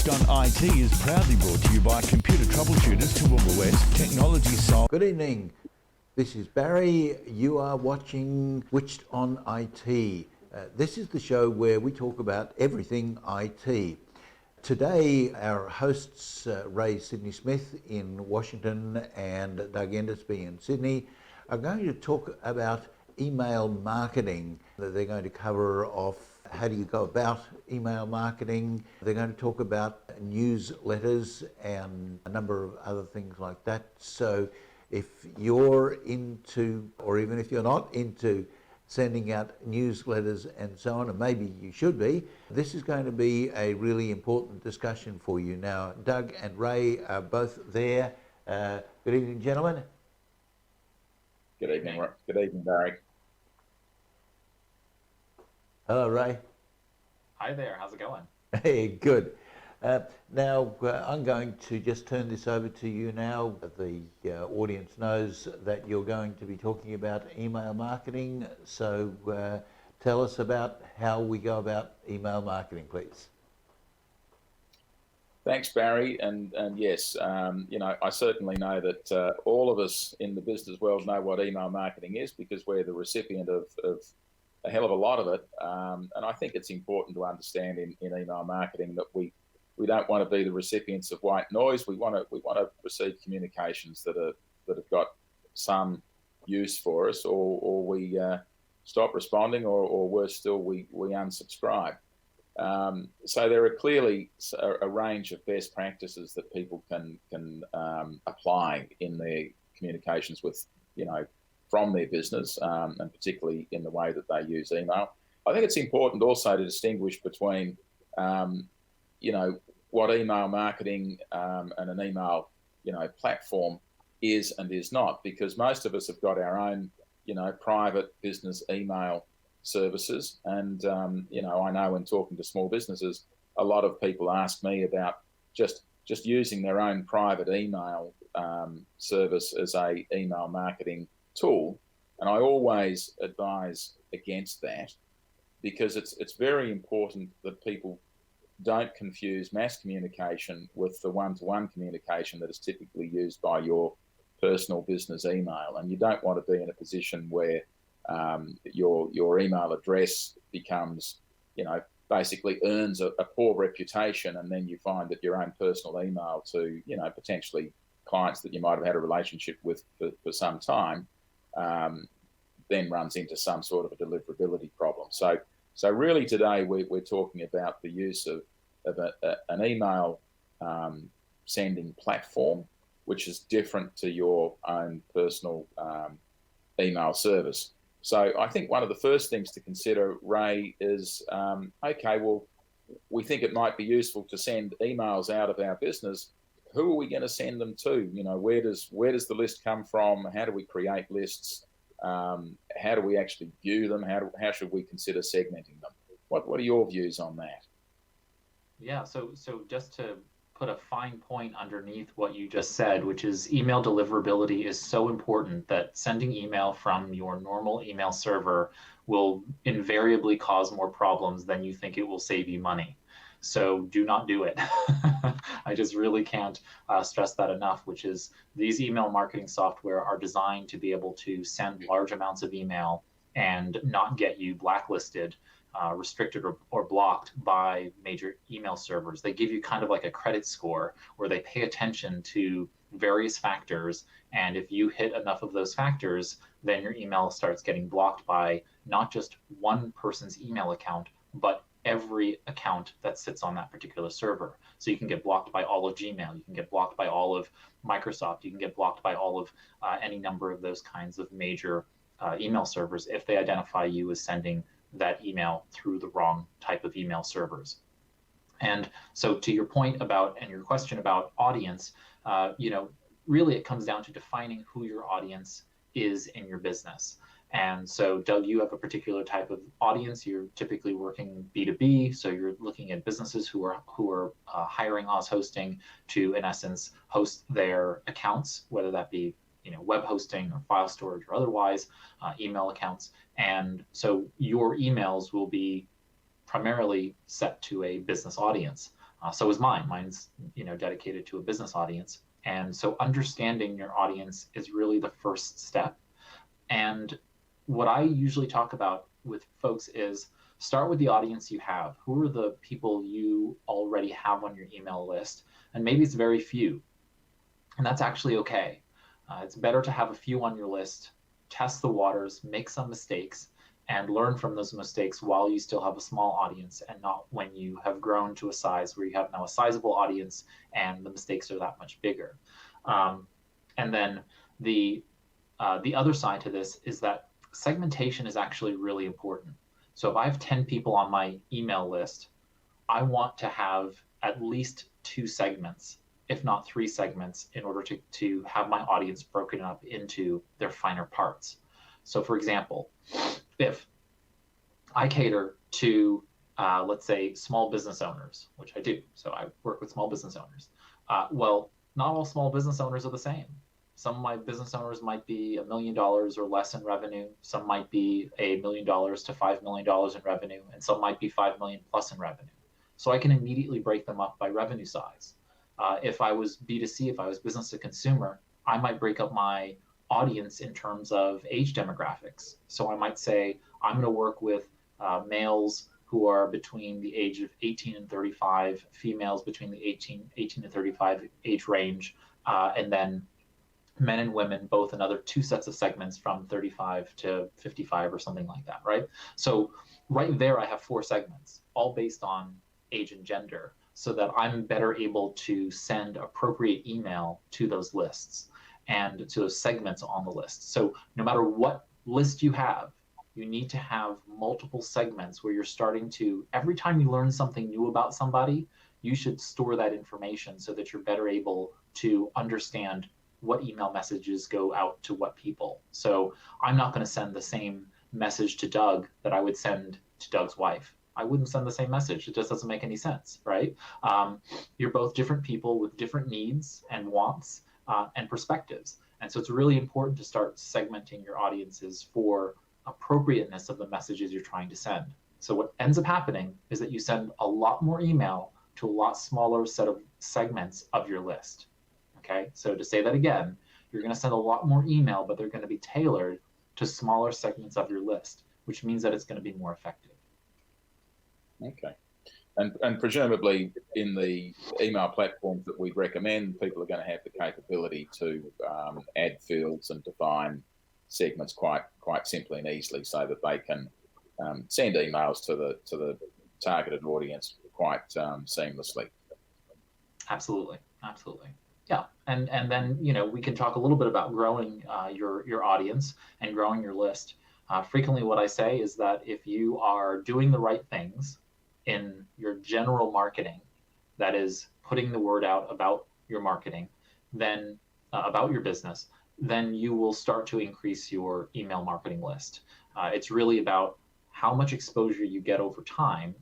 Switched On IT is proudly brought to you by Computer Troubleshooters Toowoomba West Technology Sol. Good evening. This is Barry. You are watching Switched On IT. This is the show where we talk about everything IT. Today, our hosts, Ray Sidney Smith in Washington and Doug Endersby in Sydney, are going to talk about email marketing. They're going to cover off how do you go about email marketing. They're going to talk about newsletters and a number of other things like that. So if you're into, or even if you're not into sending out newsletters and so on, and maybe you should be, this is going to be a really important discussion for you. Now, Doug and Ray are both there. Good evening, gentlemen. Good evening. Good evening, Barry. Hello, Ray. Hi there. How's it going? Hey, good. Now, I'm going to just turn this over to you now. The audience knows that you're going to be talking about email marketing. So tell us about how we go about email marketing, please. Thanks, Barry. And yes, I certainly know that all of us in the business world know what email marketing is because we're the recipient of a hell of a lot of it. And I think it's important to understand in email marketing that we don't want to be the recipients of white noise. We want to receive communications that have got some use for us, or we stop responding, or worse still, we unsubscribe. So there are clearly a range of best practices that people can apply in their communications with, from their business, and particularly in the way that they use email. I think it's important also to distinguish between, what email marketing and an email, platform is and is not, because most of us have got our own, private business email services. And, I know when talking to small businesses, a lot of people ask me about just using their own private email service as a email marketing tool. And I always advise against that because it's very important that people don't confuse mass communication with the one-to-one communication that is typically used by your personal business email. And you don't want to be in a position where your email address becomes, basically earns a poor reputation, and then you find that your own personal email to, potentially clients that you might have had a relationship with for some time, then runs into some sort of a deliverability problem. So really today we're talking about the use of an email sending platform, which is different to your own personal email service. So I think one of the first things to consider, Ray, is, we think it might be useful to send emails out of our business. Who are we going to send them to? Where does the list come from? How do we create lists? How do we actually view them? How should we consider segmenting them? What are your views on that? Yeah, so just to put a fine point underneath what you just said, which is email deliverability is so important that sending email from your normal email server will invariably cause more problems than you think it will save you money. So do not do it. I just really can't stress that enough, which is these email marketing software are designed to be able to send large amounts of email and not get you blacklisted, restricted or blocked by major email servers. They give you kind of like a credit score where they pay attention to various factors. And if you hit enough of those factors, then your email starts getting blocked by not just one person's email account, but every account that sits on that particular server. So you can get blocked by all of Gmail, you can get blocked by all of Microsoft, you can get blocked by all of any number of those kinds of major email servers if they identify you as sending that email through the wrong type of email servers. And so to your point about, and your question about audience, really it comes down to defining who your audience is in your business. And so, Doug, you have a particular type of audience. You're typically working B2B, so you're looking at businesses who are hiring Oz Hosting to, in essence, host their accounts, whether that be web hosting or file storage or otherwise, email accounts. And so your emails will be primarily set to a business audience. So is mine. Mine's dedicated to a business audience. And so understanding your audience is really the first step. And what I usually talk about with folks is start with the audience you have. Who are the people you already have on your email list? And maybe it's very few. And that's actually okay. It's better to have a few on your list, test the waters, make some mistakes, and learn from those mistakes while you still have a small audience, and not when you have grown to a size where you have now a sizable audience and the mistakes are that much bigger. And then the other side to this is that segmentation is actually really important. So if I have 10 people on my email list, I want to have at least 2 segments, if not 3 segments, in order to have my audience broken up into their finer parts. So for example, if I cater to, let's say, small business owners, which I do, so I work with small business owners. Well, not all small business owners are the same. Some of my business owners might be $1 million or less in revenue. Some might be $1 million to $5 million in revenue, and some might be 5 million plus in revenue. So I can immediately break them up by revenue size. If I was B2C, if I was business to consumer, I might break up my audience in terms of age demographics. So I might say, I'm going to work with males who are between the age of 18 and 35, females between the 18 to 35 age range, and then men and women, both another 2 sets of segments from 35 to 55 or something like that, right? So right there, I have 4 segments, all based on age and gender, so that I'm better able to send appropriate email to those lists and to those segments on the list. So no matter what list you have, you need to have multiple segments where you're starting to, every time you learn something new about somebody, you should store that information so that you're better able to understand what email messages go out to what people. So I'm not going to send the same message to Doug that I would send to Doug's wife. I wouldn't send the same message. It just doesn't make any sense, right? You're both different people with different needs and wants and perspectives. And so it's really important to start segmenting your audiences for appropriateness of the messages you're trying to send. So what ends up happening is that you send a lot more email to a lot smaller set of segments of your list. Okay, so to say that again, you're going to send a lot more email, but they're going to be tailored to smaller segments of your list, which means that it's going to be more effective. Okay. And presumably in the email platforms that we recommend, people are going to have the capability to add fields and define segments quite simply and easily, so that they can send emails to the targeted audience quite seamlessly. Absolutely. Yeah, and then we can talk a little bit about growing your audience and growing your list. Frequently, what I say is that if you are doing the right things in your general marketing, that is putting the word out about your marketing, then about your business, then you will start to increase your email marketing list. It's really about how much exposure you get over time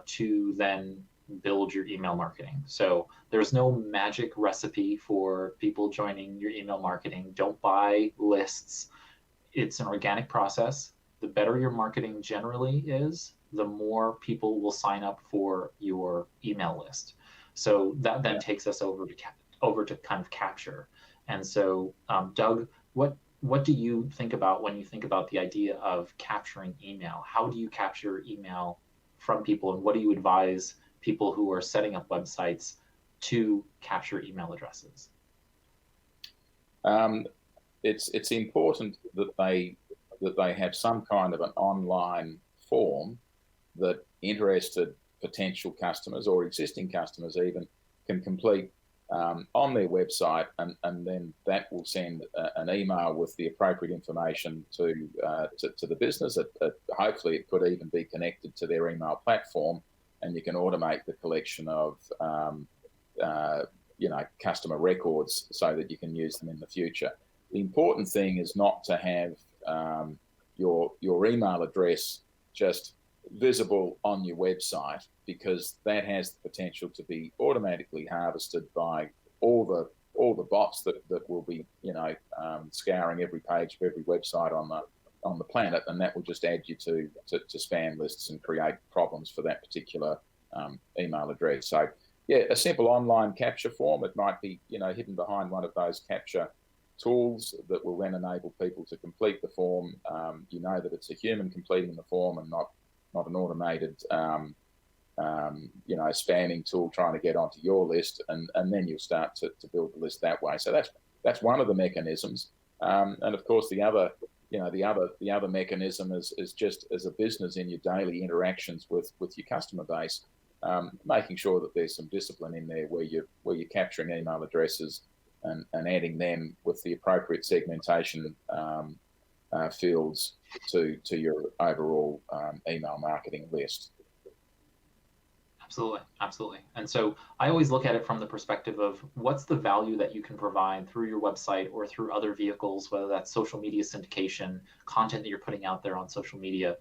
to then build your email marketing. So there's no magic recipe for people joining your email marketing. Don't buy lists. It's an organic process. The better your marketing generally is, the more people will sign up for your email list. So that then takes us over to kind of capture. And so, Doug, what do you think about when you think about the idea of capturing email? How do you capture email from people, and what do you advise people who are setting up websites to capture email addresses? It's important that they have some kind of an online form that interested potential customers or existing customers even can complete on their website, and then that will send an email with the appropriate information to the business. Hopefully it could even be connected to their email platform, and you can automate the collection of customer records so that you can use them in the future. The important thing is not to have your email address just visible on your website, because that has the potential to be automatically harvested by all the bots that will be scouring every page of every website on the planet, and that will just add you to spam lists and create problems for that particular email address. So yeah, a simple online capture form. It might be, hidden behind one of those capture tools that will then enable people to complete the form. You know that it's a human completing the form and not an automated, spamming tool trying to get onto your list, and then you'll start to build the list that way. So that's one of the mechanisms. And of course, the other mechanism is just as a business in your daily interactions with your customer base, making sure that there's some discipline in there where you're capturing email addresses and adding them with the appropriate segmentation fields to your overall email marketing list. Absolutely. And so I always look at it from the perspective of what's the value that you can provide through your website or through other vehicles, whether that's social media syndication, content that you're putting out there on social media,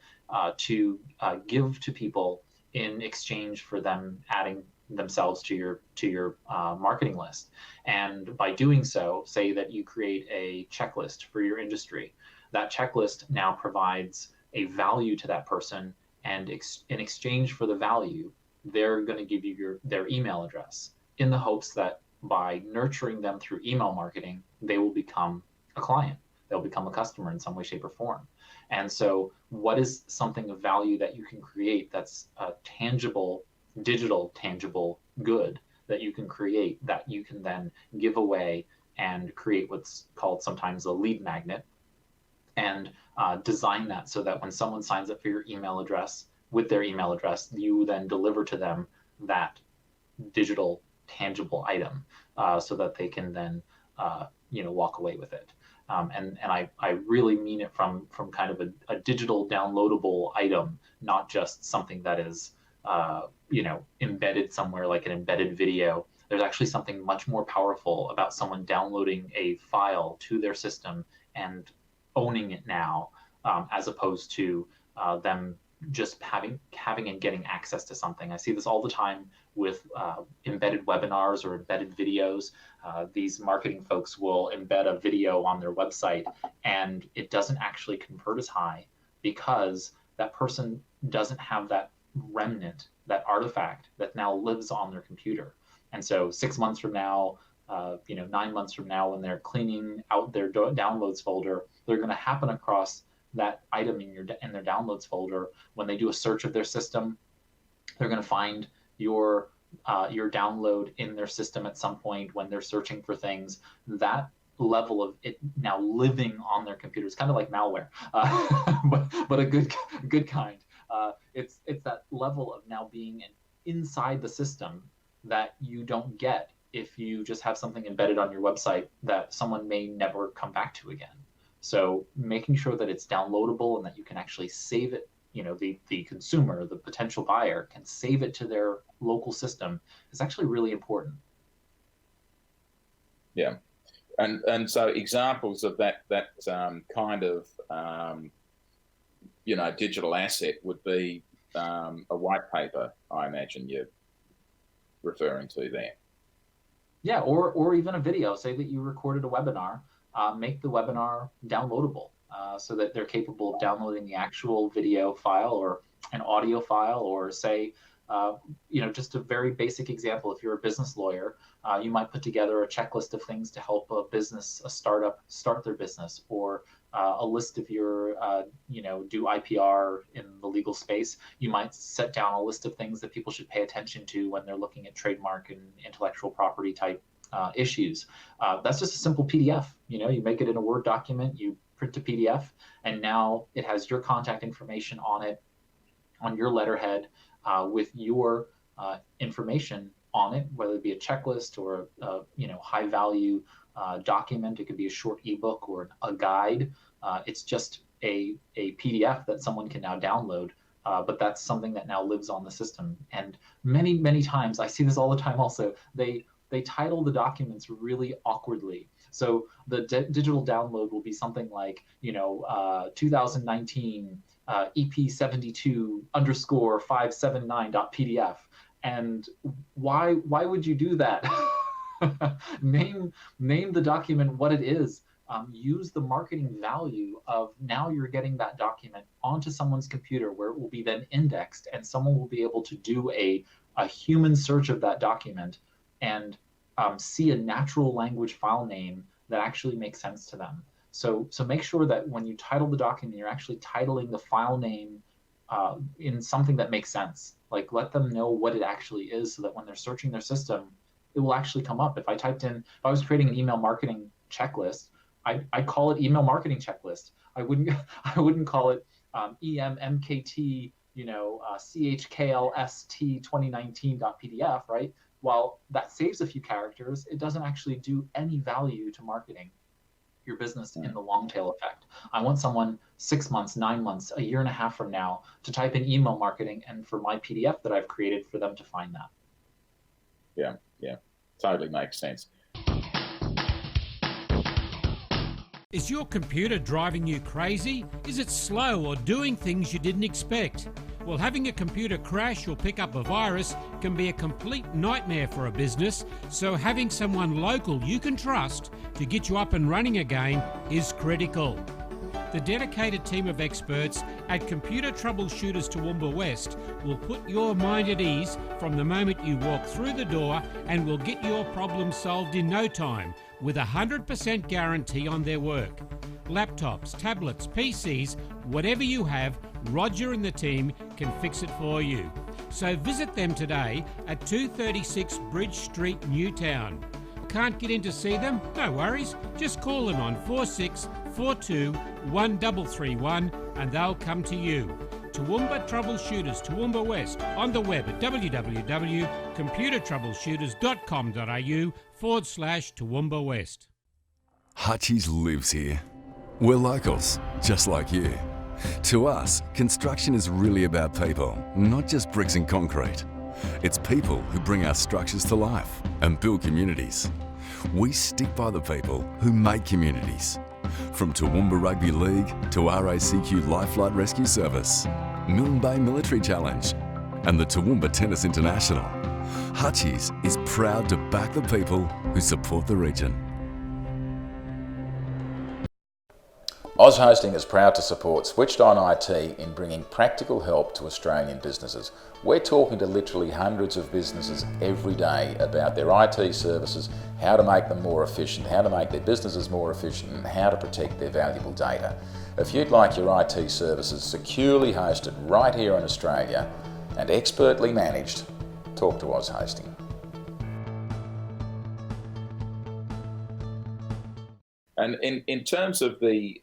to give to people in exchange for them adding themselves to your marketing list. And by doing so, say that you create a checklist for your industry. That checklist now provides a value to that person, and in exchange for the value, they're going to give you their email address in the hopes that by nurturing them through email marketing, they will become a client. They'll become a customer in some way, shape, or form. And so what is something of value that you can create that's a tangible, digital, tangible good that you can create that you can then give away and create what's called sometimes a lead magnet, and design that so that when someone signs up for your email address, with their email address, you then deliver to them that digital, tangible item, so that they can then, walk away with it. And I really mean it from kind of a digital downloadable item, not just something that is, embedded somewhere like an embedded video. There's actually something much more powerful about someone downloading a file to their system and owning it now, as opposed to them just having and getting access to something. I see this all the time with embedded webinars or embedded videos. These marketing folks will embed a video on their website, and it doesn't actually convert as high because that person doesn't have that remnant, that artifact that now lives on their computer. And so 6 months from now, 9 months from now, when they're cleaning out their downloads folder, they're going to happen across that item in their downloads folder. When they do a search of their system, they're going to find your download in their system at some point when they're searching for things. That level of it now living on their computer is kind of like malware, but a good kind. It's that level of now being inside the system that you don't get if you just have something embedded on your website that someone may never come back to again. So making sure that it's downloadable and that you can actually save it, the consumer, the potential buyer can save it to their local system is actually really important. Yeah. And so examples of that kind of, digital asset would be a white paper, I imagine you're referring to there. Yeah, or even a video. Say that you recorded a webinar. Make the webinar downloadable so that they're capable of downloading the actual video file or an audio file, or say, just a very basic example. If you're a business lawyer, you might put together a checklist of things to help a startup start their business, or a list of your, do IPR in the legal space. You might set down a list of things that people should pay attention to when they're looking at trademark and intellectual property type issues. That's just a simple PDF. You make it in a Word document, you print a PDF, and now it has your contact information on it, on your letterhead, with your information on it, whether it be a checklist or a high value document. It could be a short ebook or a guide. It's just a PDF that someone can now download. But that's something that now lives on the system. And many, many times, I see this all the time also, they title the documents really awkwardly. So the digital download will be something like, 2019 EP72_579.pdf. And why would you do that? Name the document what it is. Use the marketing value of now you're getting that document onto someone's computer where it will be then indexed, and someone will be able to do a a human search of that document and see a natural language file name that actually makes sense to them. So make sure that when you title the document, you're actually titling the file name in something that makes sense. Like, let them know what it actually is, so that when they're searching their system, it will actually come up. If I was creating an email marketing checklist, I'd call it email marketing checklist. I wouldn't call it EMMKT, CHKLST 2019.pdf, right? While that saves a few characters, it doesn't actually do any value to marketing your business in the long tail effect. I want someone 6 months, 9 months, a year and a half from now to type in email marketing, and for my PDF that I've created, for them to find that. Yeah, totally makes sense. Is your computer driving you crazy? Is it slow or doing things you didn't expect? Well, having a computer crash or pick up a virus can be a complete nightmare for a business, so having someone local you can trust to get you up and running again is critical. The dedicated team of experts at Computer Troubleshooters Toowoomba West will put your mind at ease from the moment you walk through the door, and will get your problem solved in no time, with a 100% guarantee on their work. Laptops, tablets, PCs, whatever you have, Roger and the team can fix it for you. So visit them today at 236 Bridge Street, Newtown. Can't get in to see them? No worries. Just call them on 4642 1331 and they'll come to you. Toowoomba Troubleshooters Toowoomba West, on the web at www.computertroubleshooters.com.au/Toowoomba West. Hutchies lives here. We're locals, just like you. To us, construction is really about people, not just bricks and concrete. It's people who bring our structures to life and build communities. We stick by the people who make communities. From Toowoomba Rugby League to RACQ Life Flight Rescue Service, Milne Bay Military Challenge, and the Toowoomba Tennis International, Hutchies is proud to back the people who support the region. Oz Hosting is proud to support Switched On IT in bringing practical help to Australian businesses. We're talking to literally hundreds of businesses every day about their IT services, how to make them more efficient, how to make their businesses more efficient, and how to protect their valuable data. If you'd like your IT services securely hosted right here in Australia and expertly managed, talk to Oz Hosting. And in terms of the,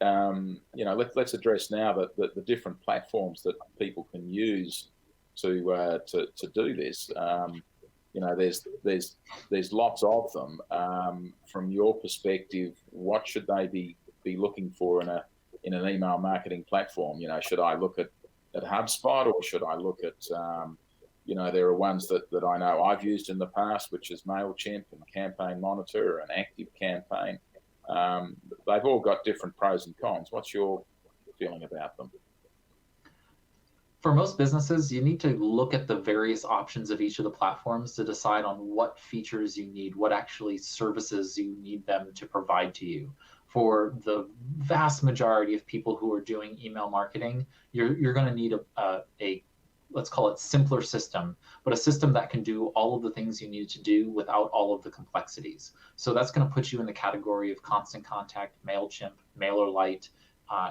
let's address now the different platforms that people can use to do this. There's lots of them. From your perspective, what should they be looking for in an email marketing platform? Should I look at HubSpot, or should I look at there are ones that I know I've used in the past, which is MailChimp and Campaign Monitor and ActiveCampaign. They've all got different pros and cons. What's your feeling about them? For most businesses, you need to look at the various options of each of the platforms to decide on what features you need, what actually services you need them to provide to you. For the vast majority of people who are doing email marketing, you're going to need a let's call it simpler system, but a system that can do all of the things you need to do without all of the complexities. So that's going to put you in the category of Constant Contact, MailChimp, MailerLite,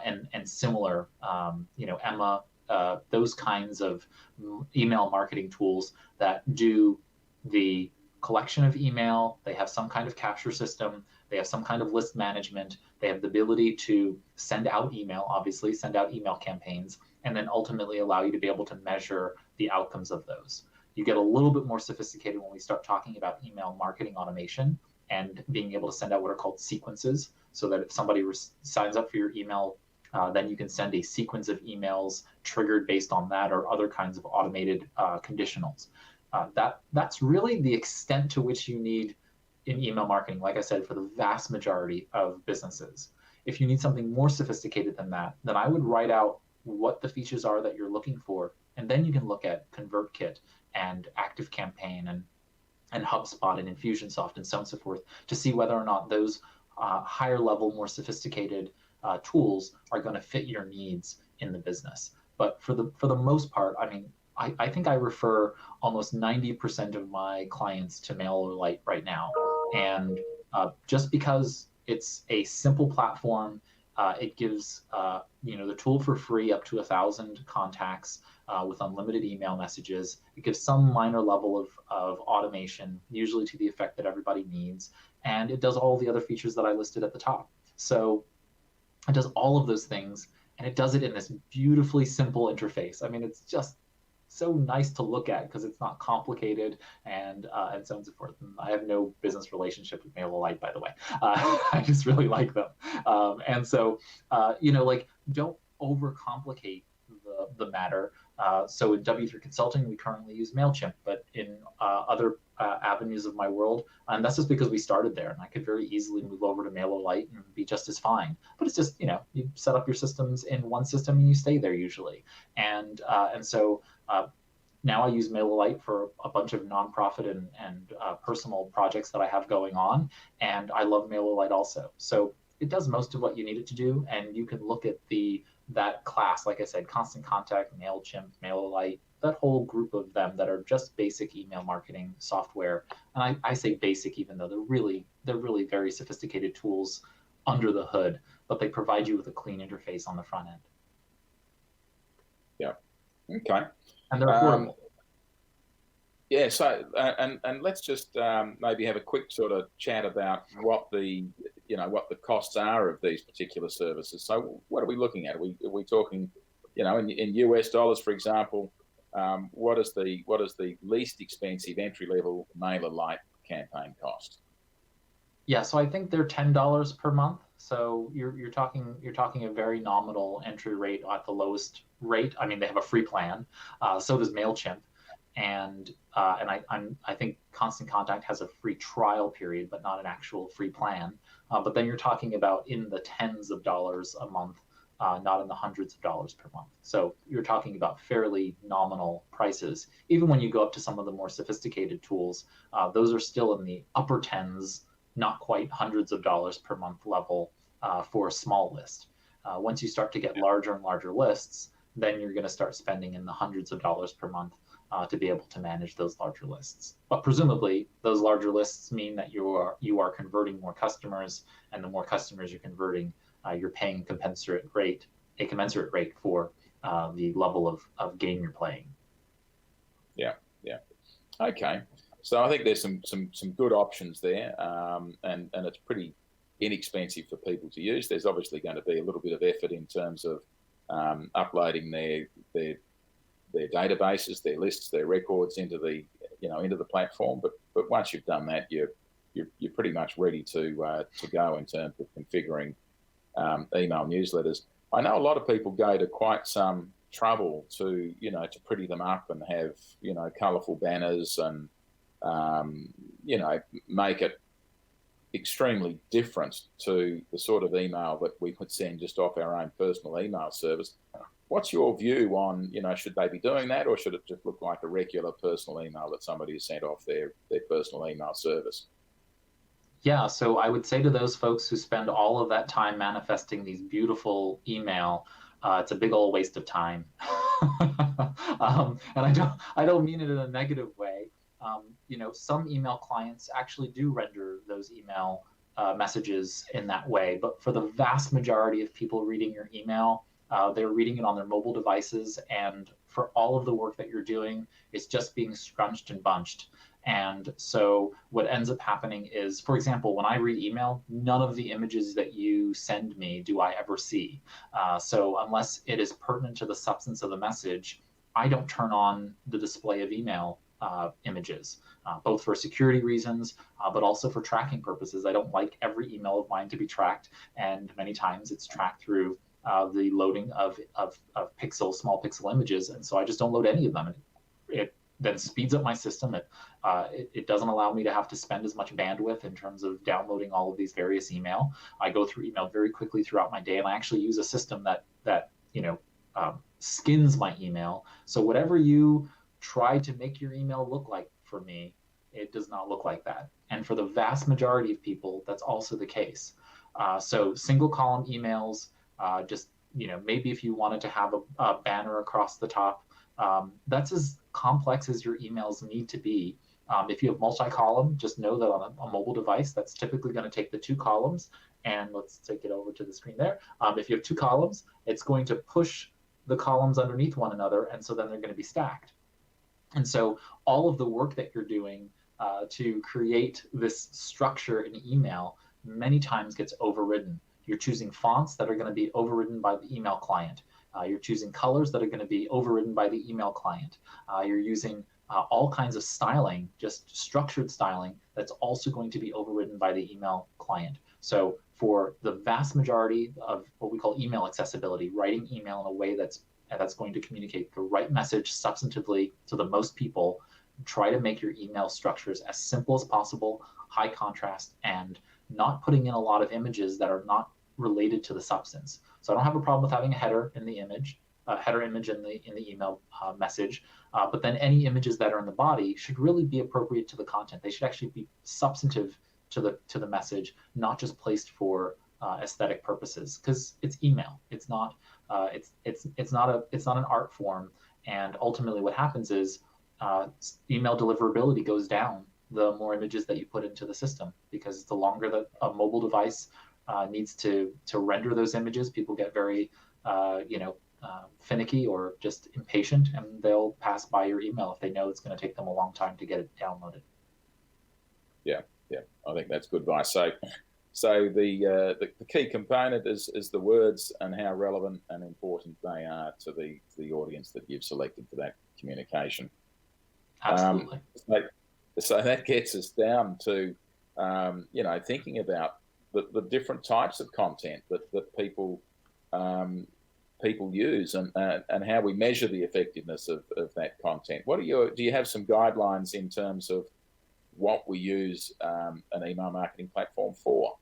and similar, Emma, those kinds of email marketing tools that do the collection of email. They have some kind of capture system. They have some kind of list management. They have the ability to send out email, obviously, send out email campaigns, and then ultimately allow you to be able to measure the outcomes of those. You get a little bit more sophisticated when we start talking about email marketing automation and being able to send out what are called sequences, so that if somebody signs up for your email, then you can send a sequence of emails triggered based on that, or other kinds of automated conditionals. That's really the extent to which you need in email marketing, like I said, for the vast majority of businesses. If you need something more sophisticated than that, then I would write out what the features are that you're looking for, and then you can look at ConvertKit and ActiveCampaign and HubSpot and Infusionsoft and so on and so forth to see whether or not those higher level, more sophisticated tools are going to fit your needs in the business. But for the most part, I think I refer almost 90% of my clients to MailerLite right now. And just because it's a simple platform, it gives the tool for free up to 1,000 contacts with unlimited email messages. It gives some minor level of automation, usually to the effect that everybody needs. And it does all the other features that I listed at the top. So it does all of those things, and it does it in this beautifully simple interface. I mean, it's just so nice to look at because it's not complicated and so on and so forth. And I have no business relationship with MailerLite, by the way. I just really like them. And so, don't overcomplicate the matter. So in W3 Consulting, we currently use MailChimp, but in other avenues of my world, and that's just because we started there, and I could very easily move over to MailerLite and be just as fine. But it's just, you set up your systems in one system and you stay there usually. And so now I use MailerLite for a bunch of nonprofit and personal projects that I have going on, and I love MailerLite also. So it does most of what you need it to do, and you can look at that class, like I said, Constant Contact, MailChimp, MailerLite, that whole group of them that are just basic email marketing software. And I say basic, even though they're really very sophisticated tools under the hood, but they provide you with a clean interface on the front end. Yeah. Okay. And they're affordable. Yeah. So, and let's just maybe have a quick sort of chat about what the costs are of these particular services. So, what are we looking at? Are we talking, in US dollars, for example? What is the least expensive entry-level MailerLite campaign cost? Yeah, so I think they're $10 per month. So you're talking a very nominal entry rate at the lowest rate. I mean, they have a free plan. So does MailChimp, and I think Constant Contact has a free trial period, but not an actual free plan. But then you're talking about in the tens of dollars a month. Not in the hundreds of dollars per month. So you're talking about fairly nominal prices. Even when you go up to some of the more sophisticated tools, those are still in the upper tens, not quite hundreds of dollars per month level for a small list. Once you start to get larger and larger lists, then you're going to start spending in the hundreds of dollars per month to be able to manage those larger lists. But presumably, those larger lists mean that you are converting more customers, and the more customers you're converting, you're paying a commensurate rate for the level of game you're playing. Yeah. Okay. So I think there's some good options there, and it's pretty inexpensive for people to use. There's obviously going to be a little bit of effort in terms of uploading their databases, their lists, their records into the platform. But once you've done that, you're pretty much ready to go in terms of configuring email newsletters. I know a lot of people go to quite some trouble to pretty them up and have colourful banners and make it extremely different to the sort of email that we would send just off our own personal email service. What's your view on should they be doing that, or should it just look like a regular personal email that somebody has sent off their personal email service? Yeah, so I would say to those folks who spend all of that time manifesting these beautiful email, it's a big old waste of time. And I don't mean it in a negative way. Some email clients actually do render those email messages in that way, but for the vast majority of people reading your email, they're reading it on their mobile devices, and for all of the work that you're doing, it's just being scrunched and bunched. And so what ends up happening is, for example, when I read email, none of the images that you send me do I ever see. So unless it is pertinent to the substance of the message, I don't turn on the display of email images, both for security reasons, but also for tracking purposes. I don't like every email of mine to be tracked, and many times it's tracked through the loading of small pixel images, and so I just don't load any of them. It then speeds up my system. It doesn't allow me to have to spend as much bandwidth in terms of downloading all of these various email. I go through email very quickly throughout my day, and I actually use a system that skins my email. So whatever you try to make your email look like for me, it does not look like that. And for the vast majority of people, that's also the case. So single column emails, maybe if you wanted to have a banner across the top, That's as complex as your emails need to be. If you have multi-column, just know that on a mobile device, that's typically going to take the 2 columns. And let's take it over to the screen there. If you have 2 columns, it's going to push the columns underneath one another, and so then they're going to be stacked. And so all of the work that you're doing to create this structure in email many times gets overridden. You're choosing fonts that are going to be overridden by the email client. You're choosing colors that are going to be overridden by the email client. You're using all kinds of styling, just structured styling, that's also going to be overridden by the email client. So for the vast majority of what we call email accessibility, writing email in a way that's going to communicate the right message substantively to the most people, try to make your email structures as simple as possible, high contrast, and not putting in a lot of images that are not related to the substance. So I don't have a problem with having a header in the image, header image in the email message, but then any images that are in the body should really be appropriate to the content. They should actually be substantive to the message, not just placed for aesthetic purposes, because it's email. It's not it's not an art form, and ultimately what happens is email deliverability goes down the more images that you put into the system, because the longer that a mobile device needs to render those images, people get very finicky or just impatient, and they'll pass by your email if they know it's going to take them a long time to get it downloaded. Yeah, I think that's good advice. So the key component is the words and how relevant and important they are to the audience that you've selected for that communication. Absolutely. So that gets us down to thinking about the different types of content that people use and how we measure the effectiveness of that content. Do you have some guidelines in terms of what we use an email marketing platform for?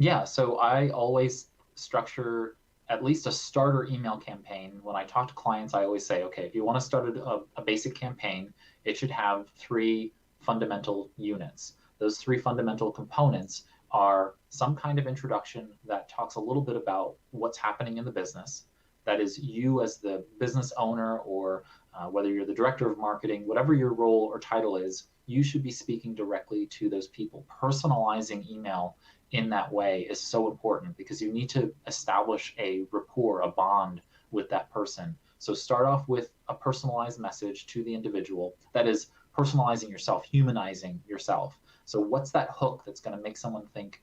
Yeah, so I always structure at least a starter email campaign. When I talk to clients, I always say, okay, if you want to start a basic campaign, it should have 3 fundamental units. Those 3 fundamental components are some kind of introduction that talks a little bit about what's happening in the business. That is, you as the business owner, or whether you're the director of marketing, whatever your role or title is, you should be speaking directly to those people. Personalizing email in that way is so important, because you need to establish a rapport, a bond with that person. So start off with a personalized message to the individual. That is personalizing yourself, humanizing yourself. So what's that hook that's going to make someone think,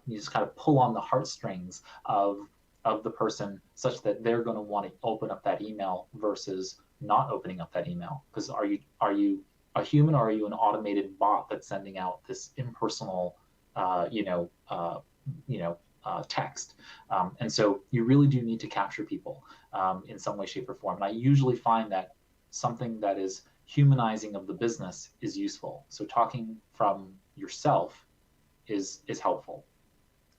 you just kind of pull on the heartstrings of the person, such that they're going to want to open up that email versus not opening up that email? Because are you a human, or are you an automated bot that's sending out this impersonal text? And so you really do need to capture people in some way, shape, or form. And I usually find that something that is humanizing of the business is useful. So talking from yourself is helpful.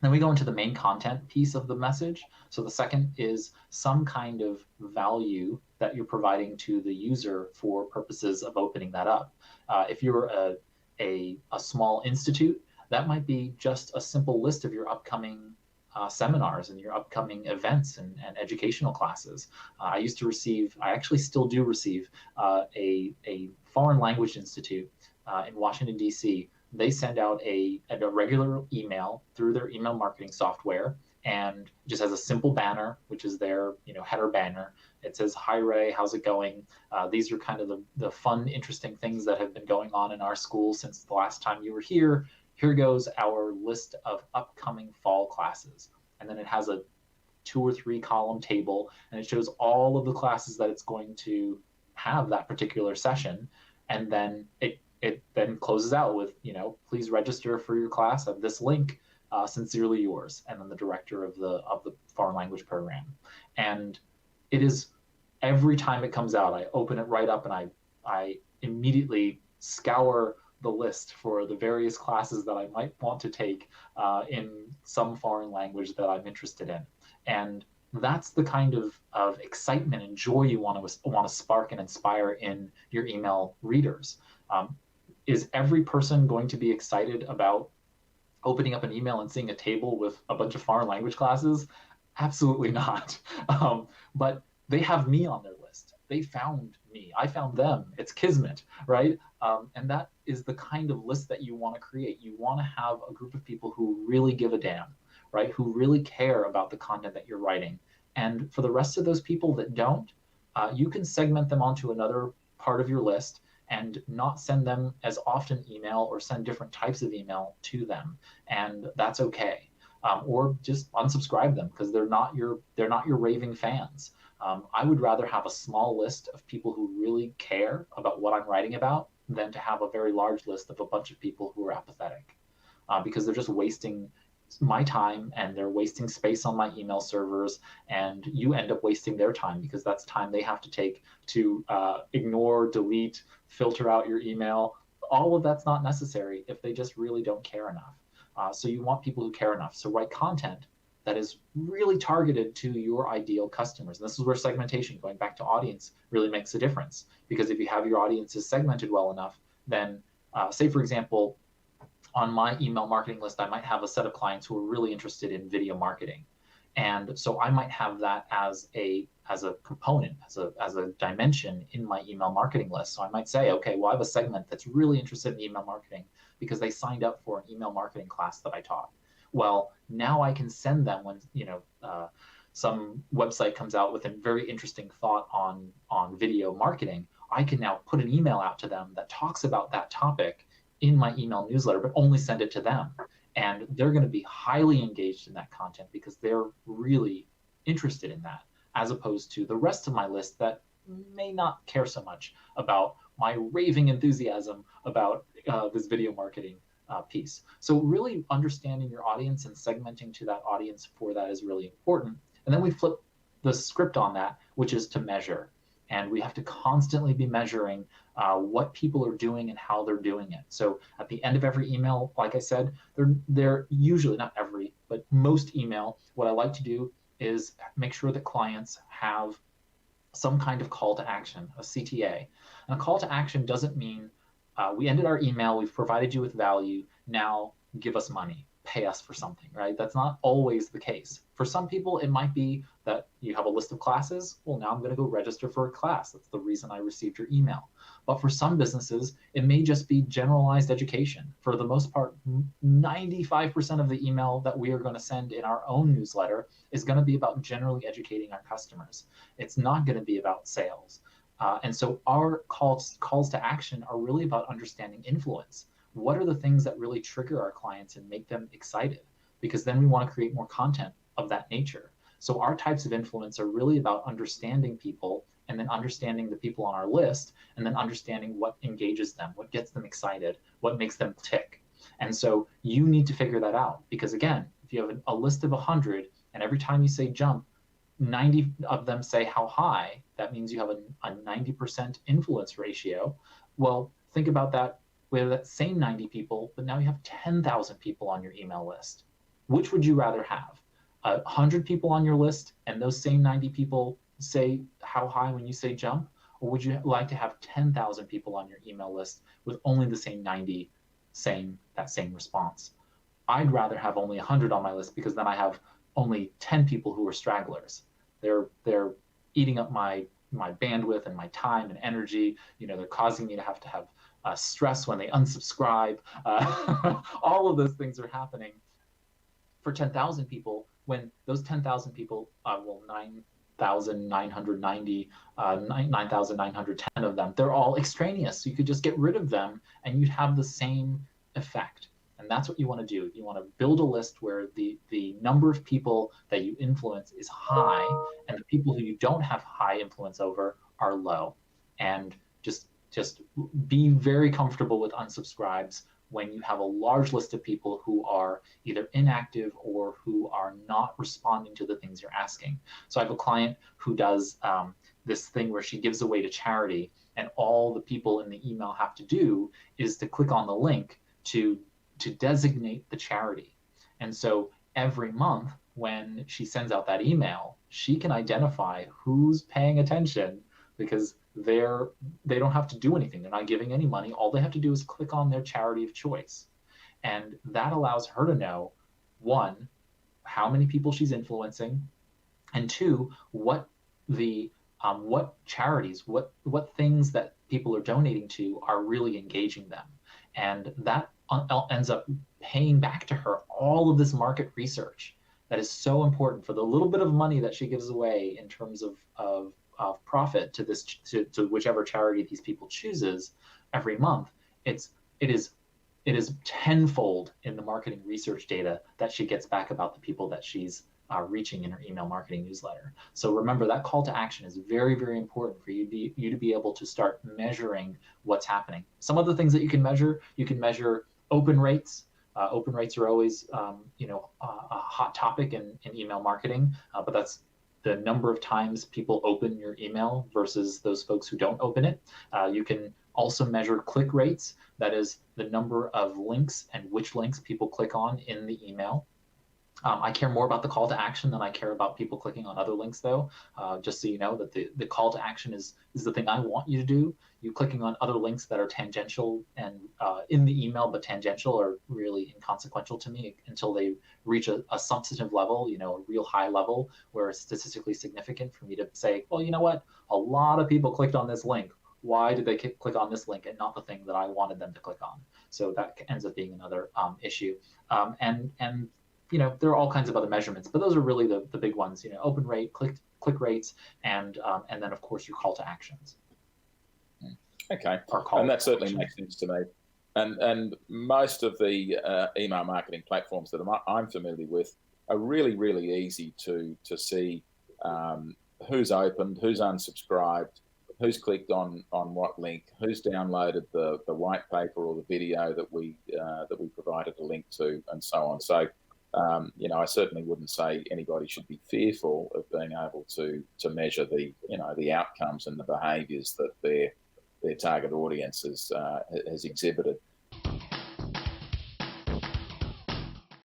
Then we go into the main content piece of the message. So the second is some kind of value that you're providing to the user for purposes of opening that up. If you're a small institute, that might be just a simple list of your upcoming seminars and your upcoming events and educational classes. I actually still do receive a foreign language institute in Washington, D.C. They send out a regular email through their email marketing software, and just has a simple banner, which is their header banner. It says, "Hi Ray, how's it going? These are kind of the fun, interesting things that have been going on in our school since the last time you were here. Here goes our list of upcoming fall classes." And then it has a 2 or 3 column table, and it shows all of the classes that it's going to have that particular session. And then it then closes out with, "Please register for your class at this link. Sincerely yours." And then the director of the foreign language program. And it is, every time it comes out, I open it right up, and I immediately scour the list for the various classes that I might want to take in some foreign language that I'm interested in. And that's the kind of excitement and joy you want to spark and inspire in your email readers. Is every person going to be excited about opening up an email and seeing a table with a bunch of foreign language classes? Absolutely not. But they have me on their list, they found me, I found them. It's kismet, right? And that is the kind of list that you want to create. You want to have a group of people who really give a damn, right? Who really care about the content that you're writing. And for the rest of those people that don't, you can segment them onto another part of your list and not send them as often email or send different types of email to them. And that's okay. Or just unsubscribe them because they're not your raving fans. I would rather have a small list of people who really care about what I'm writing about than to have a very large list of a bunch of people who are apathetic, because they're just wasting my time and they're wasting space on my email servers, and you end up wasting their time because that's time they have to take to ignore, delete, filter out your email. All of that's not necessary if they just really don't care enough. So you want people who care enough. So write content that is really targeted to your ideal customers. And this is where segmentation, going back to audience, really makes a difference. Because if you have your audiences segmented well enough, then say, for example, on my email marketing list, I might have a set of clients who are really interested in video marketing. And so I might have that as a component, as a dimension in my email marketing list. So I might say, okay, well, I have a segment that's really interested in email marketing because they signed up for an email marketing class that I taught. Well, now I can send them when some website comes out with a very interesting thought on video marketing. I can now put an email out to them that talks about that topic in my email newsletter, but only send it to them. And they're going to be highly engaged in that content because they're really interested in that, as opposed to the rest of my list that may not care so much about my raving enthusiasm about this video marketing piece. So really understanding your audience and segmenting to that audience for that is really important. And then we flip the script on that, which is to measure. And we have to constantly be measuring what people are doing and how they're doing it. So at the end of every email, like I said, they're usually, not every, but most email, what I like to do is make sure that clients have some kind of call to action, a CTA. And a call to action doesn't mean we ended our email, we've provided you with value, now give us money, pay us for something, right? That's not always the case. For some people, it might be that you have a list of classes. Well, now I'm going to go register for a class. That's the reason I received your email. But for some businesses, it may just be generalized education. For the most part, 95% of the email that we are going to send in our own newsletter is going to be about generally educating our customers. It's not going to be about sales. And so our calls to action are really about understanding influence. What are the things that really trigger our clients and make them excited? Because then we want to create more content of that nature. So our types of influence are really about understanding people and then understanding the people on our list and then understanding what engages them, what gets them excited, what makes them tick. And so you need to figure that out because again, if you have a list of 100 and every time you say jump, 90 of them say how high, that means you have a 90% influence ratio. Well, think about that with that same 90 people, but now you have 10,000 people on your email list. Which would you rather have? 100 people on your list and those same 90 people say how high when you say jump? Or would you like to have 10,000 people on your email list with only the same 90 saying that same response? I'd rather have only 100 on my list because then I have only 10 people who are stragglers. They're eating up my bandwidth and my time and energy. They're causing me to have stress when they unsubscribe. All of those things are happening for 10,000 people when those 10,000 people, 9,990, 9,910 of them, they're all extraneous. So you could just get rid of them and you'd have the same effect. And that's what you want to do. You want to build a list where the number of people that you influence is high and the people who you don't have high influence over are low. And just be very comfortable with unsubscribes when you have a large list of people who are either inactive or who are not responding to the things you're asking. So I have a client who does this thing where she gives away to charity, and all the people in the email have to do is to click on the link to designate the charity. And so every month when she sends out that email, she can identify who's paying attention because they don't have to do anything. They're not giving any money. All they have to do is click on their charity of choice. And that allows her to know, one, how many people she's influencing, and two, what the what charities, what things that people are donating to are really engaging them. And that ends up paying back to her all of this market research that is so important for the little bit of money that she gives away in terms of profit to this to whichever charity these people chooses every month. It is tenfold in the marketing research data that she gets back about the people that she's reaching in her email marketing newsletter. So remember, that call to action is very, very important for you to be able to start measuring what's happening. Some of the things that you can measure open rates. Open rates are always, a hot topic in email marketing, but that's the number of times people open your email versus those folks who don't open it. You can also measure click rates. That is the number of links and which links people click on in the email. I care more about the call to action than I care about people clicking on other links, though. Just so you know that the call to action is the thing I want you to do. You clicking on other links that are tangential and in the email, but tangential, are really inconsequential to me until they reach a substantive level, a real high level where it's statistically significant for me to say, well, you know what? A lot of people clicked on this link. Why did they click on this link and not the thing that I wanted them to click on? So that ends up being another issue. And there are all kinds of other measurements, but those are really the big ones. Open rate, click rates, and then of course your call to actions. Okay, and that certainly makes sense to me. And most of the email marketing platforms that I'm familiar with are really, really easy to see who's opened, who's unsubscribed, who's clicked on what link, who's downloaded the white paper or the video that we provided a link to, and so on. So I certainly wouldn't say anybody should be fearful of being able to measure the outcomes and the behaviours that their target audience has exhibited.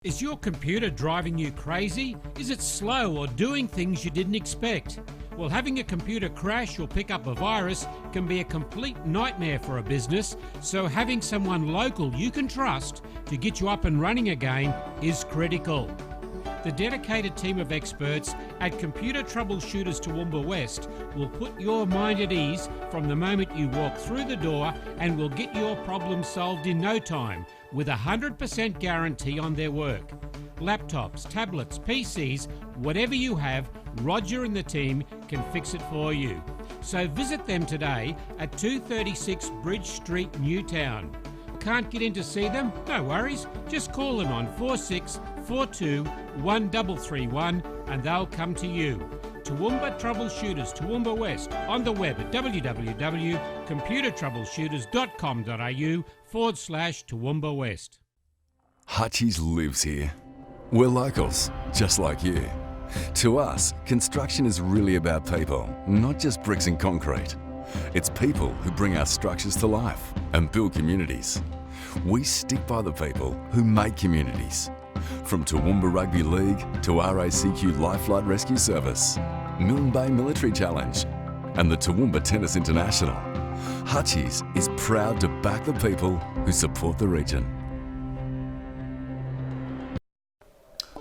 Is your computer driving you crazy? Is it slow or doing things you didn't expect? Well, having a computer crash or pick up a virus can be a complete nightmare for a business, so having someone local you can trust to get you up and running again is critical. The dedicated team of experts at Computer Troubleshooters Toowoomba West will put your mind at ease from the moment you walk through the door and will get your problem solved in no time with a 100% guarantee on their work. Laptops, tablets, PCs, whatever you have, Roger and the team can fix it for you. So visit them today at 236 Bridge Street, Newtown. Can't get in to see them? No worries. Just call them on 4642 1331 and they'll come to you. Toowoomba Troubleshooters Toowoomba West on the web at www.computertroubleshooters.com.au/Toowoomba West. Hutchies lives here. We're locals, just like you. To us, construction is really about people, not just bricks and concrete. It's people who bring our structures to life and build communities. We stick by the people who make communities. From Toowoomba Rugby League to RACQ Life Flight Rescue Service, Milne Bay Military Challenge, and the Toowoomba Tennis International, Hutchies is proud to back the people who support the region.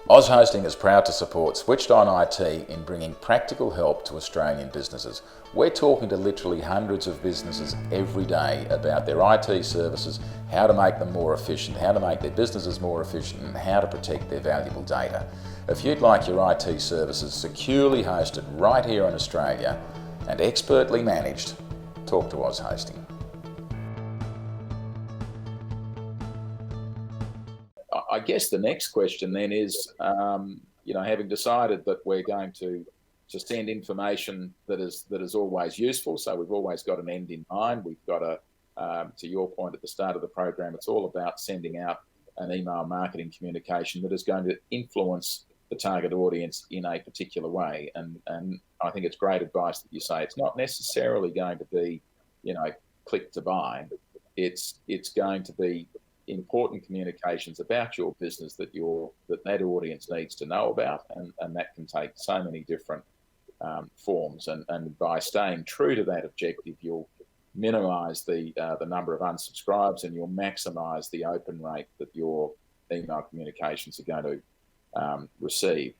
Oz Hosting is proud to support Switched On IT in bringing practical help to Australian businesses. We're talking to literally hundreds of businesses every day about their IT services, how to make them more efficient, how to make their businesses more efficient, and how to protect their valuable data. If you'd like your IT services securely hosted right here in Australia and expertly managed, talk to Oz Hosting. I guess the next question then is, having decided that we're going to send information that is always useful, so we've always got an end in mind. We've got to your point at the start of the program, it's all about sending out an email marketing communication that is going to influence the target audience in a particular way. And I think it's great advice that you say it's not necessarily going to be, click to buy. It's going to be important communications about your business that audience needs to know about, and that can take so many different forms. And by staying true to that objective, you'll minimise the number of unsubscribes, and you'll maximise the open rate that your email communications are going to receive.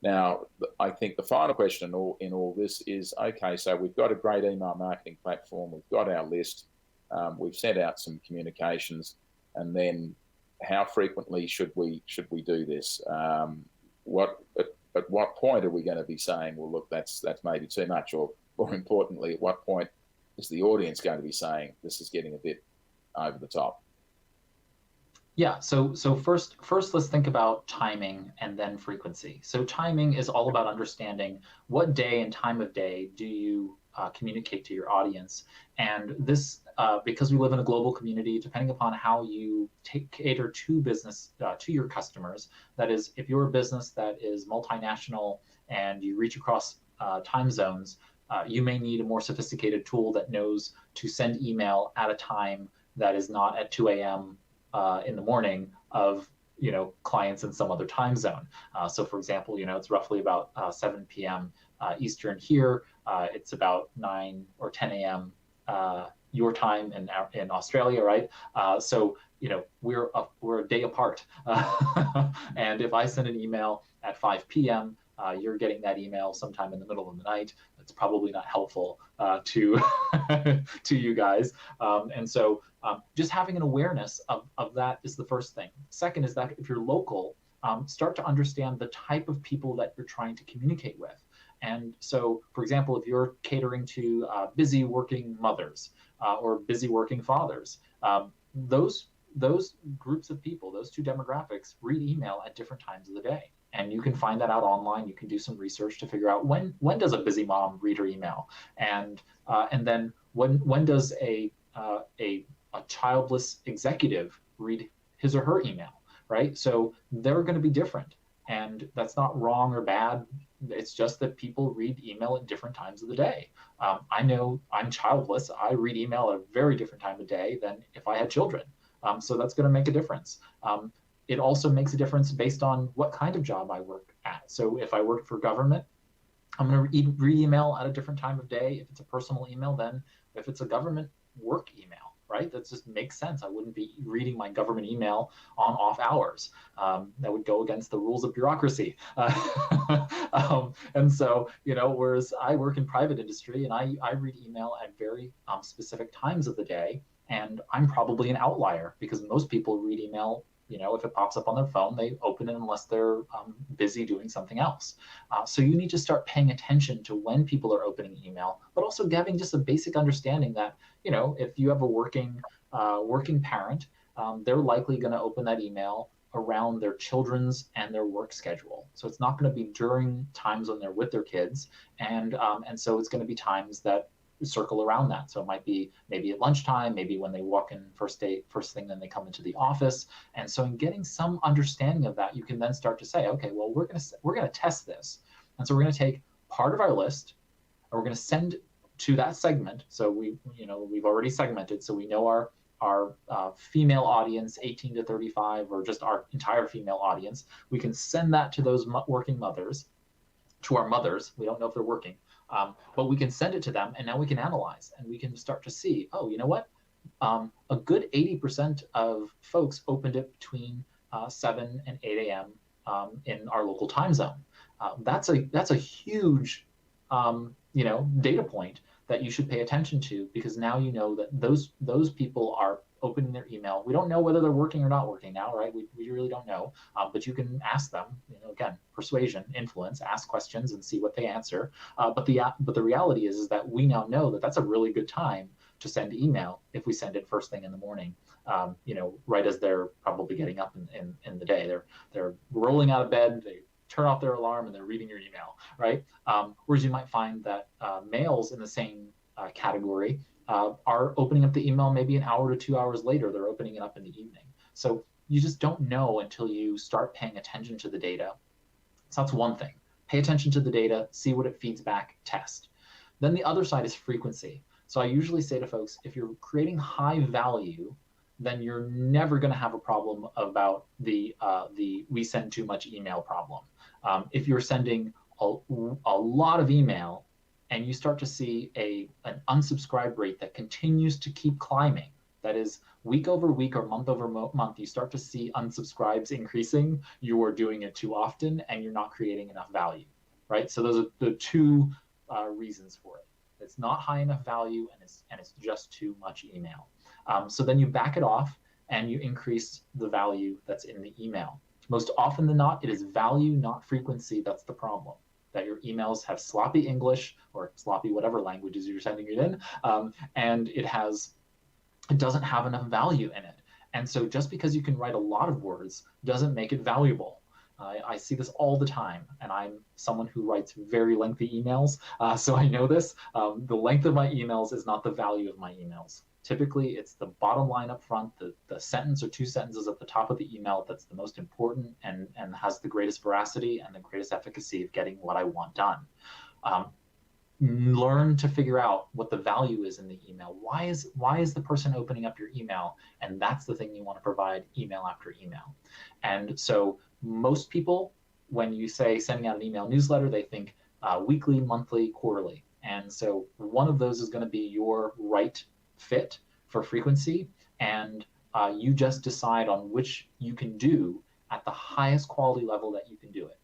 Now, I think the final question in all this is, okay, so we've got a great email marketing platform, we've got our list, we've sent out some communications, and then how frequently should we do this? At what point are we going to be saying, well, look, that's maybe too much, or more importantly, at what point is the audience going to be saying this is getting a bit over the top? Yeah, so first let's think about timing and then frequency. So timing is all about understanding what day and time of day do you communicate to your audience. And this, because we live in a global community, depending upon how you cater to business, to your customers, that is, if you're a business that is multinational and you reach across time zones, you may need a more sophisticated tool that knows to send email at a time that is not at 2 a.m. In the morning of clients in some other time zone. So for example, it's roughly about 7 p.m. Eastern here. It's about 9 or 10 a.m. Your time in Australia, right? So we're a day apart. And if I send an email at 5 p.m., you're getting that email sometime in the middle of the night. It's probably not helpful to to you guys. And so just having an awareness of that is the first thing. Second is that if you're local, start to understand the type of people that you're trying to communicate with. And so, for example, if you're catering to busy working mothers or busy working fathers, those groups of people, those two demographics, read email at different times of the day. And you can find that out online. You can do some research to figure out when does a busy mom read her email, and then when does a childless executive read his or her email, right? So they're going to be different, and that's not wrong or bad. It's just that people read email at different times of the day. I know I'm childless. I read email at a very different time of day than if I had children. So that's going to make a difference. It also makes a difference based on what kind of job I work at. So if I work for government, I'm going to read email at a different time of day. If it's a personal email, then if it's a government work email, right? That just makes sense. I wouldn't be reading my government email on off hours. That would go against the rules of bureaucracy. And so, whereas I work in private industry and I read email at very specific times of the day, and I'm probably an outlier because most people read email, if it pops up on their phone, they open it unless they're busy doing something else. So you need to start paying attention to when people are opening email, but also having just a basic understanding that, if you have a working parent, they're likely going to open that email around their children's and their work schedule. So it's not going to be during times when they're with their kids. And so it's going to be times that circle around that. So it might be maybe at lunchtime, maybe when they walk in first thing, then they come into the office. And so in getting some understanding of that, you can then start to say, okay, well, we're going to test this. And so we're going to take part of our list and we're going to send to that segment. So we've already segmented. So we know our female audience, 18 to 35, or just our entire female audience. We can send that to those working mothers, to our mothers. We don't know if they're working. But we can send it to them, and now we can analyze, and we can start to see, oh, you know what? A good 80% of folks opened it between 7 and 8 a.m. In our local time zone. That's a huge, data point that you should pay attention to, because now you know that those people are opening their email. We don't know whether they're working or not working now, right? We really don't know, but you can ask them, again, persuasion, influence, ask questions and see what they answer. But the reality is that we now know that that's a really good time to send email if we send it first thing in the morning, right as they're probably getting up in the day. They're rolling out of bed, they turn off their alarm and they're reading your email, right? Whereas you might find that males in the same category are opening up the email maybe an hour to 2 hours later. They're opening it up in the evening. So you just don't know until you start paying attention to the data. So that's one thing. Pay attention to the data, see what it feeds back, test. Then the other side is frequency. So I usually say to folks, if you're creating high value, then you're never going to have a problem about the we send too much email problem. If you're sending a lot of email, and you start to see an unsubscribe rate that continues to keep climbing, That is, week over week or month over month, you start to see unsubscribes increasing. You are doing it too often and you're not creating enough value, right? So those are the two reasons for it. It's not high enough value and it's just too much email. So then you back it off and you increase the value that's in the email. Most often than not, it is value, not frequency, that's the problem. That your emails have sloppy English or sloppy whatever languages you're sending it in, and it doesn't have enough value in it. And so just because you can write a lot of words doesn't make it valuable. I see this all the time, and I'm someone who writes very lengthy emails, so I know this. The length of my emails is not the value of my emails. Typically, it's the bottom line up front, the sentence or two sentences at the top of the email that's the most important and has the greatest veracity and the greatest efficacy of getting what I want done. Learn to figure out what the value is in the email. Why is the person opening up your email? And that's the thing you want to provide email after email. And so most people, when you say sending out an email newsletter, they think weekly, monthly, quarterly. And so one of those is going to be your right fit for frequency, and you just decide on which you can do at the highest quality level that you can do it.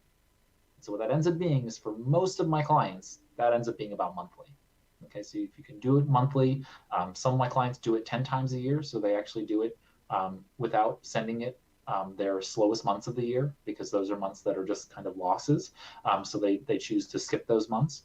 So what that ends up being is, for most of my clients, that ends up being about monthly. Okay, so if you can do it monthly, some of my clients do it 10 times a year, so they actually do it without sending it their slowest months of the year, because those are months that are just kind of losses. So they choose to skip those months.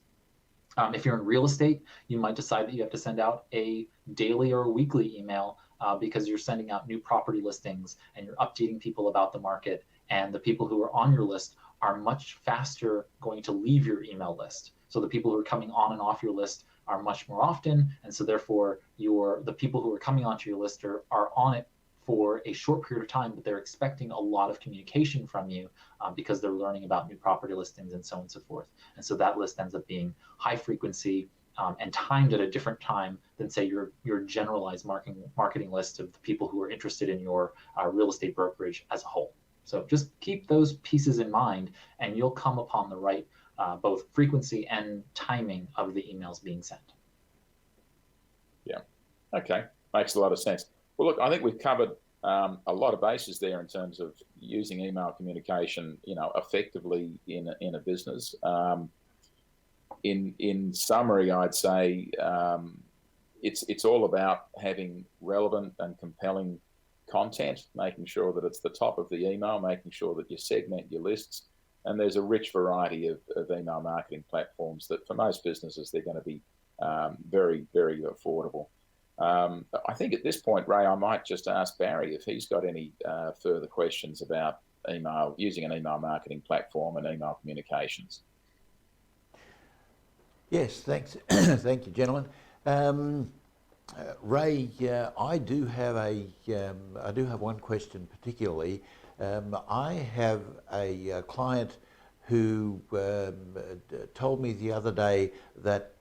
If you're in real estate, you might decide that you have to send out a daily or a weekly email because you're sending out new property listings and you're updating people about the market, and the people who are on your list are much faster going to leave your email list. So the people who are coming on and off your list are much more often, and so therefore the people who are coming onto your list are on it for a short period of time, but they're expecting a lot of communication from you because they're learning about new property listings and so on and so forth. And so that list ends up being high frequency and timed at a different time than, say, your generalized marketing list of the people who are interested in your real estate brokerage as a whole. So just keep those pieces in mind, and you'll come upon the right both frequency and timing of the emails being sent. Yeah. Okay. Makes a lot of sense. Well, look, I think we've covered a lot of bases there in terms of using email communication, effectively in a business. In summary, I'd say it's all about having relevant and compelling content, making sure that it's the top of the email, making sure that you segment your lists, and there's a rich variety of email marketing platforms that, for most businesses, they're going to be very, very affordable. I think at this point, Ray, I might just ask Barry if he's got any further questions about using an email marketing platform and email communications. Yes, thanks. Thank you, gentlemen. Ray, I do have one question particularly. I have a client who told me the other day that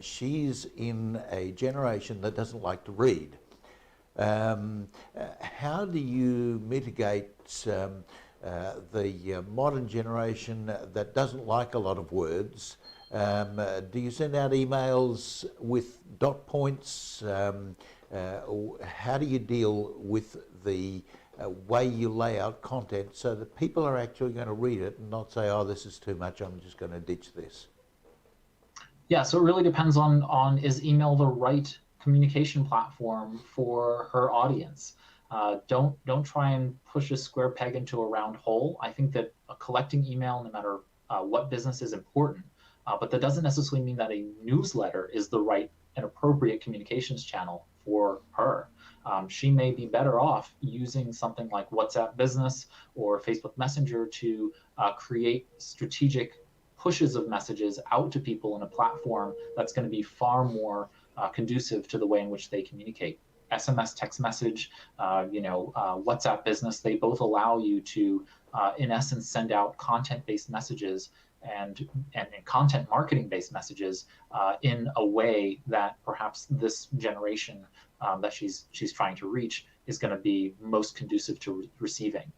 she's in a generation that doesn't like to read. How do you mitigate the modern generation that doesn't like a lot of words? Do you send out emails with dot points? How do you deal with the way you lay out content so that people are actually going to read it and not say, oh, this is too much, I'm just going to ditch this? Yeah, so it really depends on is email the right communication platform for her audience. Don't try and push a square peg into a round hole. I think that collecting email, no matter what business, is important, but that doesn't necessarily mean that a newsletter is the right and appropriate communications channel for her. She may be better off using something like WhatsApp Business or Facebook Messenger to create strategic pushes of messages out to people in a platform that's going to be far more conducive to the way in which they communicate. SMS, text message, WhatsApp Business, they both allow you to, in essence, send out content-based messages and content marketing-based messages in a way that perhaps this generation that she's trying to reach is going to be most conducive to receiving.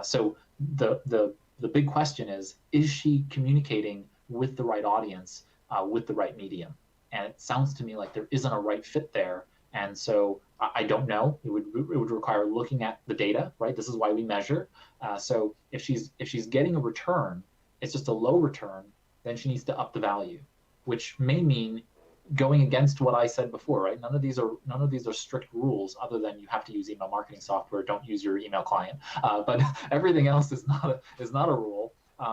So the big question is she communicating with the right audience, with the right medium? And it sounds to me like there isn't a right fit there. And so I don't know. It would require looking at the data, right? This is why we measure. So if she's getting a return, it's just a low return, then she needs to up the value, which may mean going against what I said before, right? None of these are strict rules, other than you have to use email marketing software. Don't use your email client. But everything else is not a rule,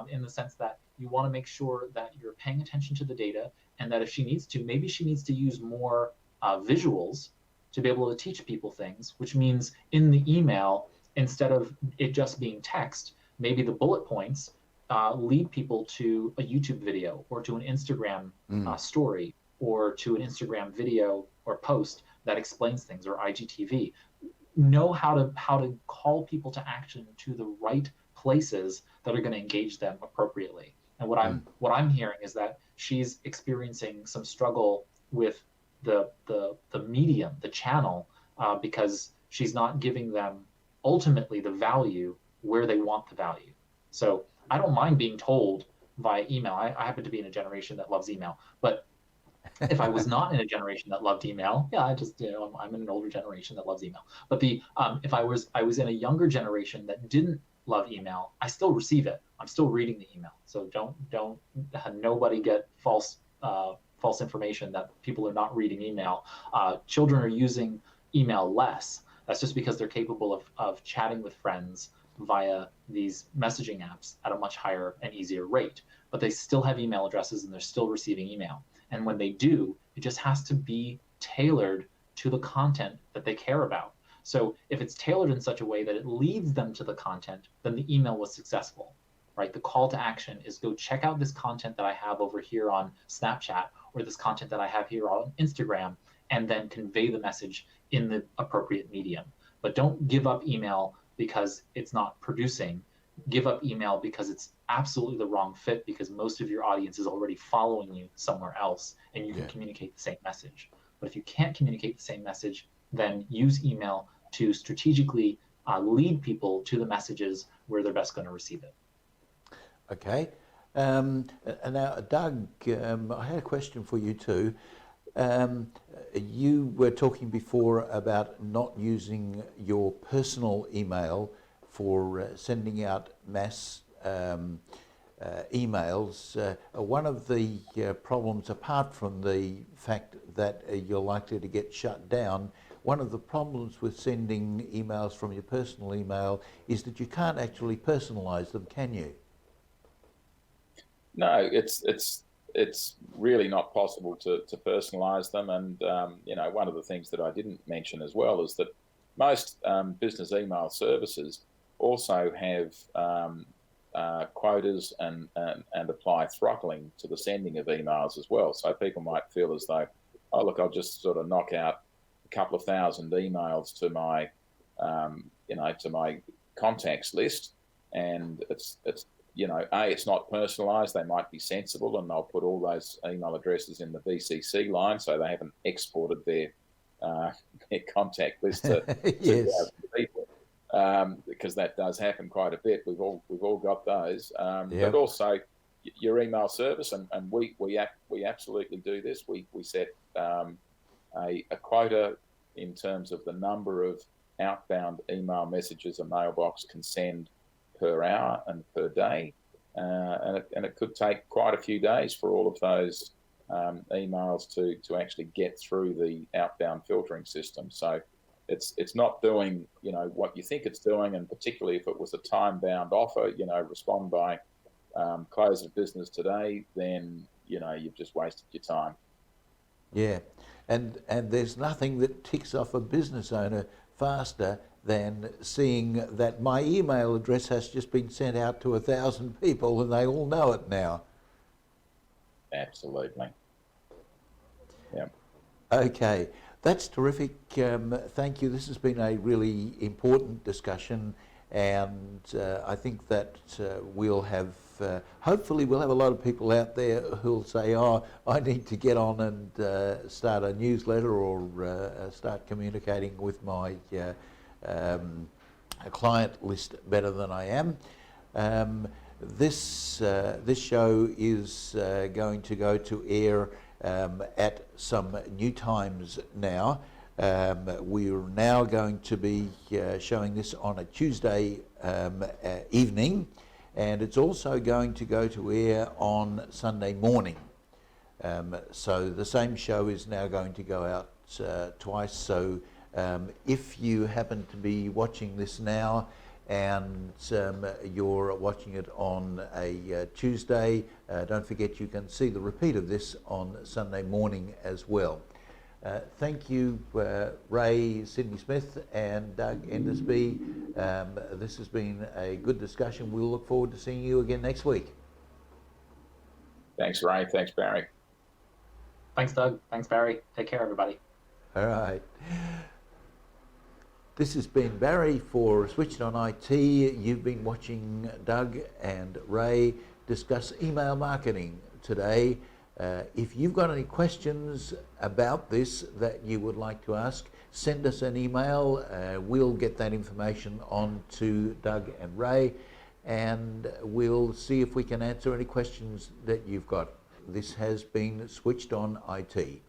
in the sense that you want to make sure that you're paying attention to the data, and that if she needs to, maybe she needs to use more visuals to be able to teach people things, which means in the email, instead of it just being text, maybe the bullet points lead people to a YouTube video or to an Instagram story, or to an Instagram video or post that explains things, or IGTV. Know how to call people to action to the right places that are going to engage them appropriately. And what I'm hearing is that she's experiencing some struggle with the medium, the channel, because she's not giving them ultimately the value where they want the value. So I don't mind being told via email. I happen to be in a generation that loves email, but if I was not in a generation that loved email, I'm in an older generation that loves email. But if I was in a younger generation that didn't love email, I still receive it. I'm still reading the email. So don't nobody get false information that people are not reading email. Children are using email less. That's just because they're capable of chatting with friends via these messaging apps at a much higher and easier rate. But they still have email addresses and they're still receiving email. And when they do, it just has to be tailored to the content that they care about. So if it's tailored in such a way that it leads them to the content, then the email was successful, right? The call to action is go check out this content that I have over here on Snapchat, or this content that I have here on Instagram, and then convey the message in the appropriate medium. But don't give up email because it's not producing. Give up email because it's absolutely the wrong fit, because most of your audience is already following you somewhere else and you can communicate the same message. But if you can't communicate the same message, then use email to strategically lead people to the messages where they're best going to receive it. Okay. And now, Doug, I had a question for you too. You were talking before about not using your personal email for sending out mass emails. One of the problems, apart from the fact that you're likely to get shut down, one of the problems with sending emails from your personal email is that you can't actually personalize them, can you? No, it's really not possible to personalize them. And one of the things that I didn't mention as well is that most business email services also have quotas and apply throttling to the sending of emails as well. So people might feel as though, oh look, I'll just sort of knock out a couple of thousand emails to my to my contacts list, and it's it's not personalized. They might be sensible, and they'll put all those email addresses in the VCC line, so they haven't exported their contact list to 2,000 people. Because that does happen quite a bit. We've all got those. But also your email service, and we absolutely do this. We set a quota in terms of the number of outbound email messages a mailbox can send per hour and per day, and it could take quite a few days for all of those emails to actually get through the outbound filtering system. So it's not doing what you think it's doing, and particularly if it was a time-bound offer, respond by close of business today, then you've just wasted your time. Yeah, and there's nothing that ticks off a business owner faster than seeing that my email address has just been sent out to 1,000 people and they all know it now. Absolutely. Yeah. Okay, that's terrific. Thank you. This has been a really important discussion, and I think that we'll have, hopefully we'll have a lot of people out there who'll say, oh, I need to get on and start a newsletter or start communicating with my client list better than I am. This show is going to go to air at some new times now. We're now going to be showing this on a Tuesday evening, and it's also going to go to air on Sunday morning. So the same show is now going to go out twice. So if you happen to be watching this now and you're watching it on a Tuesday, don't forget you can see the repeat of this on Sunday morning as well. Thank you, Ray Sidney Smith and Doug Endersby. This has been a good discussion. We'll look forward to seeing you again next week. Thanks, Ray. Thanks, Barry. Thanks, Doug. Thanks, Barry. Take care, everybody. All right. This has been Barry for Switched on IT. You've been watching Doug and Ray discuss email marketing today. If you've got any questions about this that you would like to ask, send us an email. We'll get that information on to Doug and Ray, and we'll see if we can answer any questions that you've got. This has been Switched on IT.